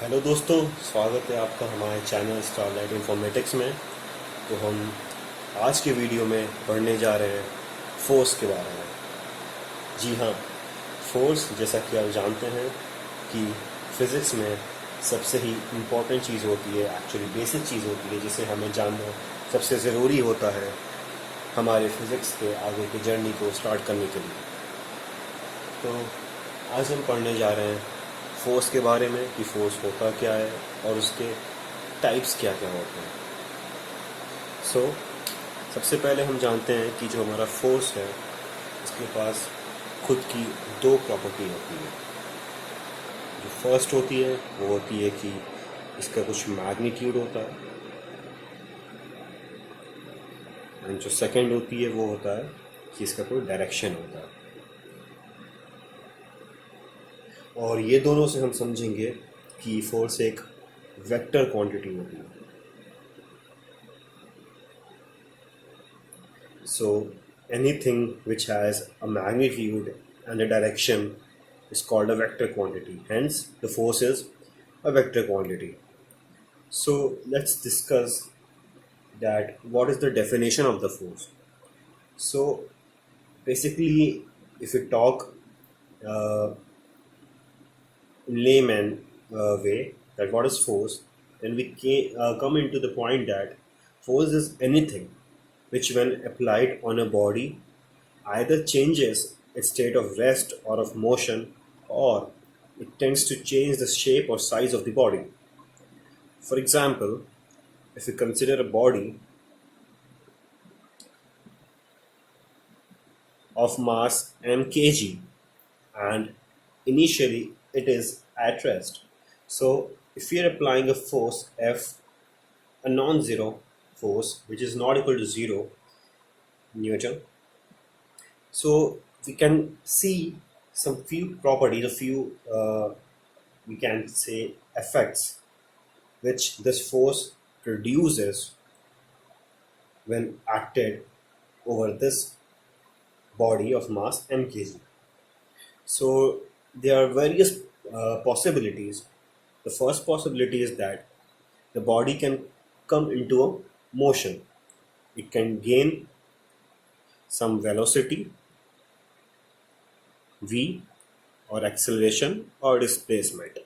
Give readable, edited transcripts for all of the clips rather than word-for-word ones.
Hello दोस्तों, स्वागत है आपका हमारे चैनल स्टारलाइट इन्फॉर्मेटिक्स में। तो हम आज के वीडियो में पढ़ने जा रहे हैं फोर्स के बारे में। जी हाँ, फोर्स जैसा कि आप जानते हैं कि फिज़िक्स में सबसे ही इम्पोर्टेंट चीज़ होती है, एक्चुअली बेसिक चीज़ होती है, जिसे हमें जानना सबसे ज़रूरी होता है हमारे फिज़िक्स के आगे की जर्नी को स्टार्ट करने के लिए। तो आज हम पढ़ने जा रहे हैं फोर्स के बारे में कि फोर्स होता क्या है और उसके टाइप्स क्या क्या होते हैं। सो सबसे पहले हम जानते हैं कि जो हमारा फोर्स है उसके पास खुद की दो प्रॉपर्टी होती है। जो फर्स्ट होती है वो होती है कि इसका कुछ मैग्नीट्यूड होता है, एंड जो सेकंड होती है वो होता है कि इसका कोई डायरेक्शन होता है। और ये दोनों से हम समझेंगे कि फोर्स एक वेक्टर क्वांटिटी होती है। So anything which has a magnitude and a direction is called a vector quantity. Hence, the force is a vector quantity. So let's discuss that what is the definition of the force. So basically, if we talk uh, in layman way that what is force, then we come into the point that force is anything which, when applied on a body, either changes its state of rest or of motion, or it tends to change the shape or size of the body. For example, if we consider a body of mass m kg and initially it is at rest. So, if we are applying a force F, a non zero force which is not equal to 0 Newton, so we can see some few properties, a few we can say effects which this force produces when acted over this body of mass m kg. So there are various possibilities. The first possibility is that the body can come into a motion. It can gain some velocity v or acceleration or displacement.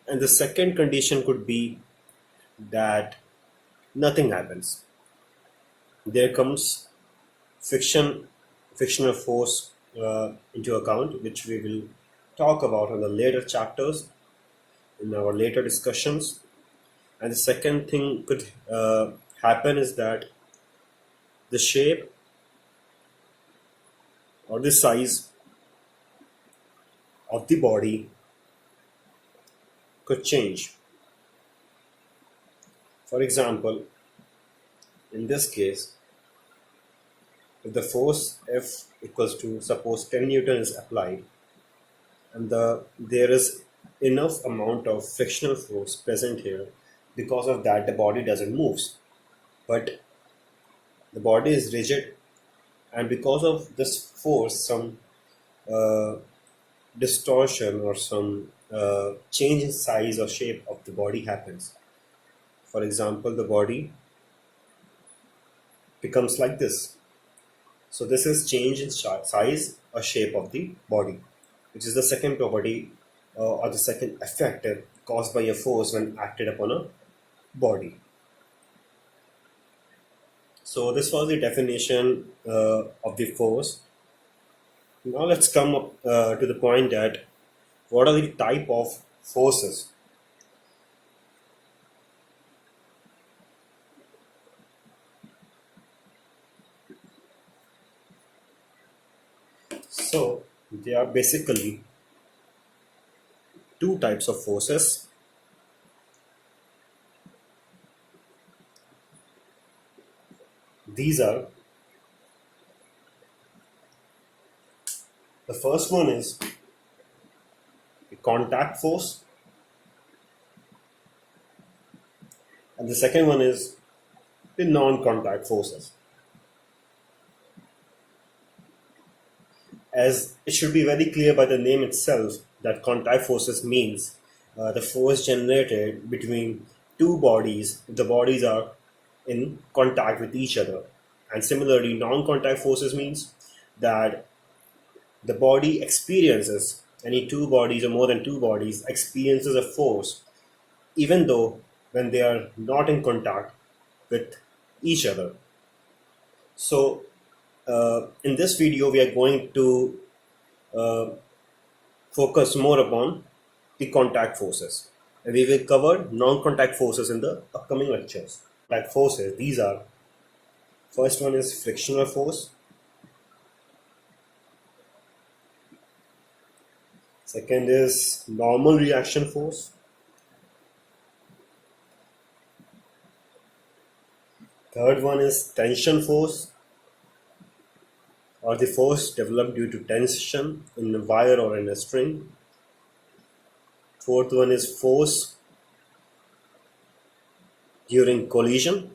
And the second condition could be that nothing happens. There comes friction, frictional force into account, which we will talk about in the later chapters, in our later discussions. And the second thing could happen is that the shape or the size of the body could change. For example, in this case, if the force F equals to, suppose, 10 Newton is applied, and there is enough amount of frictional force present here, because of that the body doesn't move, but the body is rigid, and because of this force some uh, distortion or some change in size or shape of the body happens. For example, the body becomes like this. So this is change in size or shape of the body, which is the second property or the second effect caused by a force when acted upon a body. So this was the definition of the force. Now let's come up to the point that what are the type of forces. So there are basically two types of forces. These are, the first one is the contact force, and the second one is the non-contact forces. as it should be very clear by the name itself that contact forces means the force generated between two bodies if the bodies are in contact with each other. And similarly, non-contact forces means that the body experiences, any two bodies or more than two bodies experiences a force even though when they are not in contact with each other. So in this video we are going to uh, focus more upon the contact forces. And we will cover non-contact forces in the upcoming lectures. Contact forces, these are, first one is frictional force, second is normal reaction force, third one is tension force, or the force developed due to tension in a wire or in a string. Fourth one is force during collision.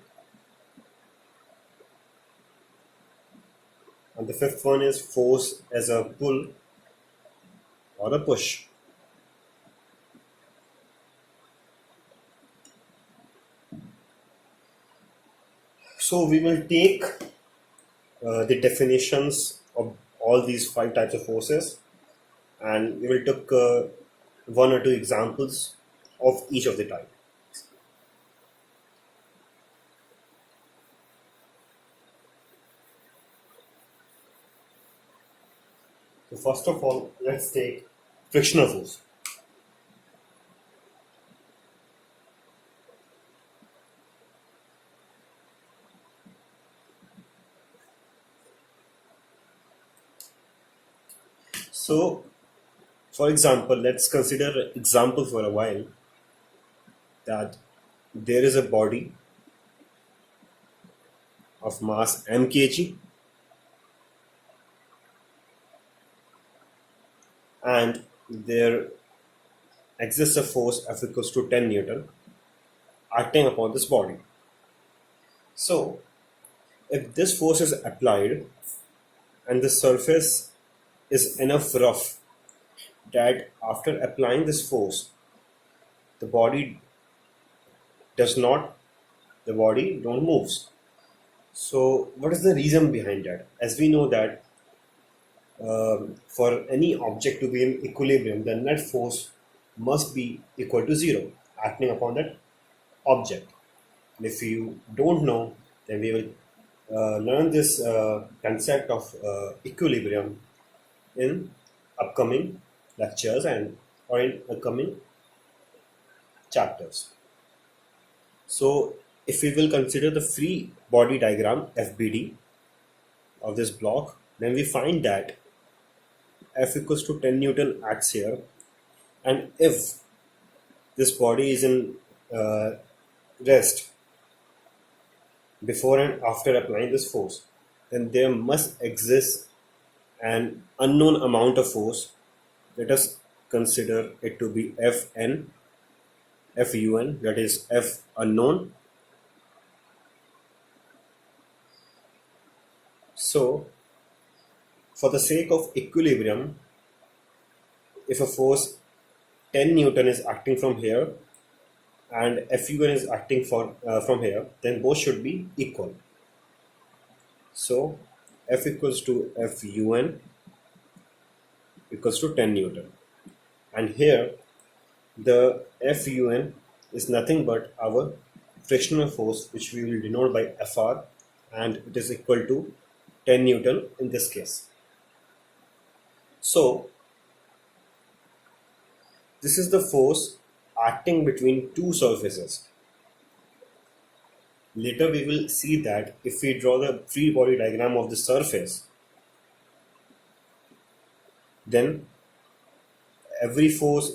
And the fifth one is force as a pull or a push. So we will take the definitions of all these five types of forces, and we will take one or two examples of each of the type. So first of all, let's take frictional force. So, for example, let's consider an example for a while that there is a body of mass m kg and there exists a force F equals to 10 Newton acting upon this body. So, if this force is applied and the surface is enough rough that after applying this force, the body don't moves. So, what is the reason behind that? As we know that for any object to be in equilibrium, the net force must be equal to zero, acting upon that object. And if you don't know, then we will learn this concept of equilibrium in upcoming lectures and or in upcoming chapters. So, if we will consider the free body diagram FBD of this block, then we find that F equals to 10 Newton acts here, and if this body is in rest before and after applying this force, then there must exist an unknown amount of force. Let us consider it to be Fn, Fun, that is F unknown. So, for the sake of equilibrium, if a force 10 Newton is acting from here and Fun is acting from here, then both should be equal. So, F equals to Fun equals to 10 Newton. And here, the Fun is nothing but our frictional force, which we will denote by Fr, and it is equal to 10 Newton in this case. So, this is the force acting between two surfaces. Later we will see that if we draw the free body diagram of the surface, then every force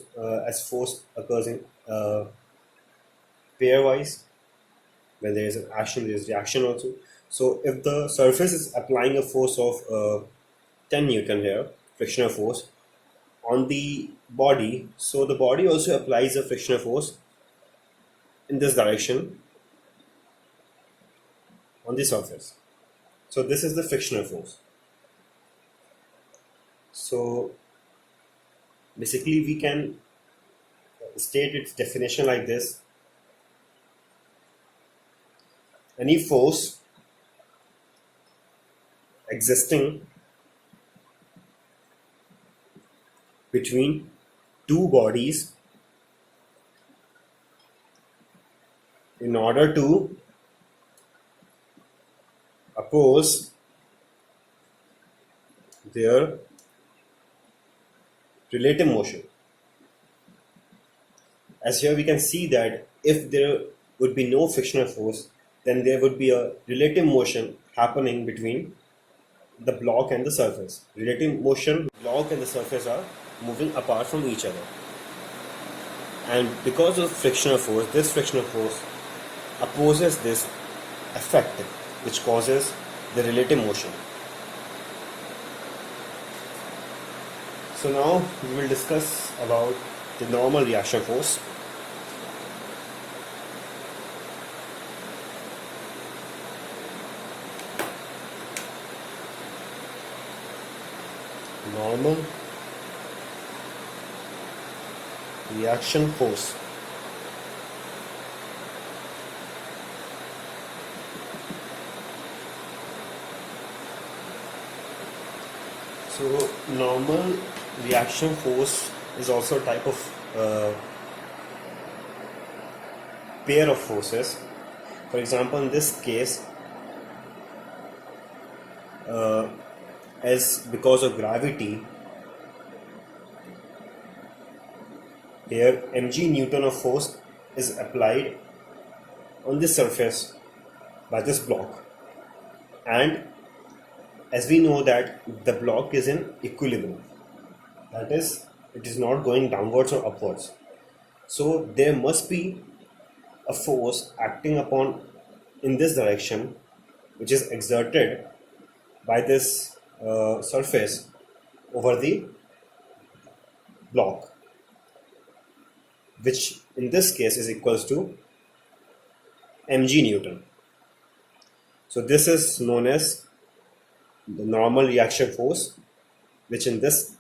as force occurs in pairwise. When there is an action, there is reaction also. So if the surface is applying a force of 10 Newton here, frictional force, on the body, so the body also applies a frictional force in this direction on the surface. So this is the frictional force. So basically we can state its definition like this: any force existing between two bodies in order to oppose their relative motion. As here we can see that if there would be no frictional force, then there would be a relative motion happening between the block and the surface. Relative motion, block and the surface are moving apart from each other. And because of frictional force, this frictional force opposes this effect which causes the relative motion. So now we will discuss about the normal reaction force. Normal reaction force. So normal reaction force is also a type of pair of forces. For example, in this case, as because of gravity, here mg Newton of force is applied on this surface by this block, and as we know that the block is in equilibrium, that is, it is not going downwards or upwards, so there must be a force acting upon in this direction which is exerted by this surface over the block, which in this case is equals to mg Newton. So this is known as the normal reaction force, which in this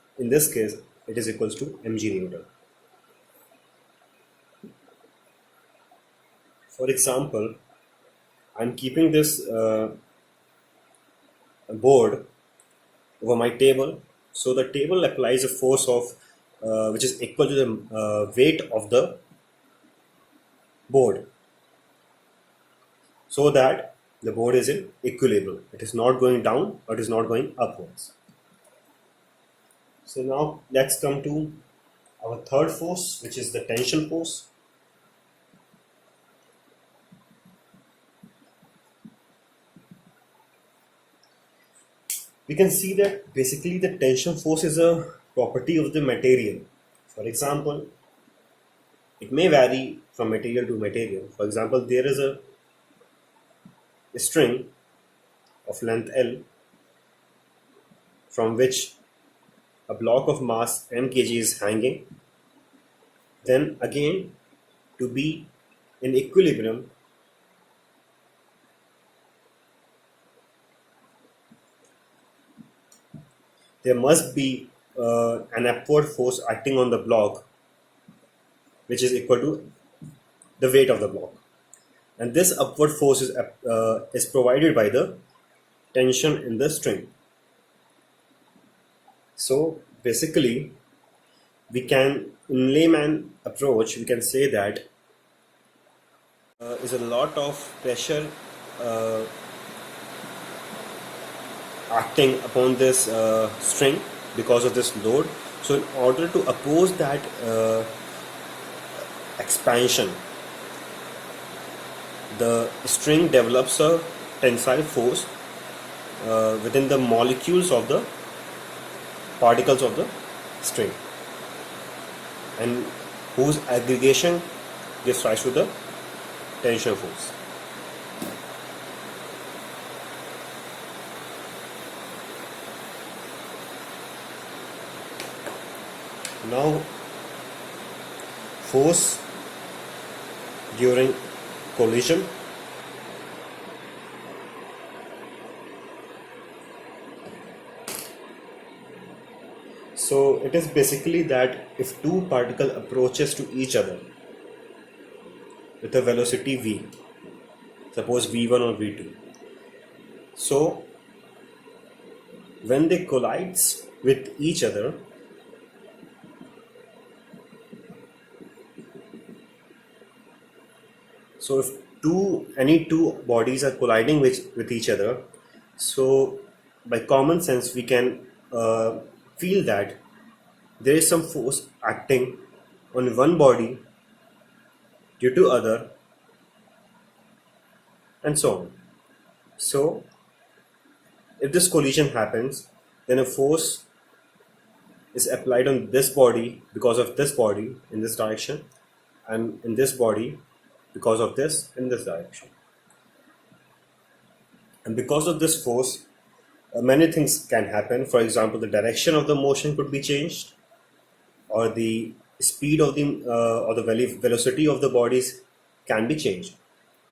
case it is equals to mg Newton. For example, I am keeping this board over my table, so the table applies a force of which is equal to the weight of the board, so that the board is in equilibrium. It is not going down or it is not going upwards. So now let's come to our third force, which is the tension force. We can see that basically the tension force is a property of the material. For example, it may vary from material to material. For example, there is a string of length L from which a block of mass m kg is hanging. Then again, to be in equilibrium, there must be an upward force acting on the block which is equal to the weight of the block, and this upward force is provided by the tension in the string. So basically, we can, in layman approach, we can say that is a lot of pressure acting upon this string because of this load. So in order to oppose that expansion, the string develops a tensile force within the molecules of the particles of the string, and whose aggregation gives rise to the tension force. Now, force during collision. So it is basically that if two particles approaches to each other with a velocity v, suppose v1 or v2, so when they collides with each other, so if any two bodies are colliding with each other, so by common sense we can feel that there is some force acting on one body due to other, and so on. So if this collision happens, then a force is applied on this body because of this body in this direction, and in this body because of this in this direction. And because of this force, many things can happen. For example, the direction of the motion could be changed, or the speed of the or the velocity of the bodies can be changed.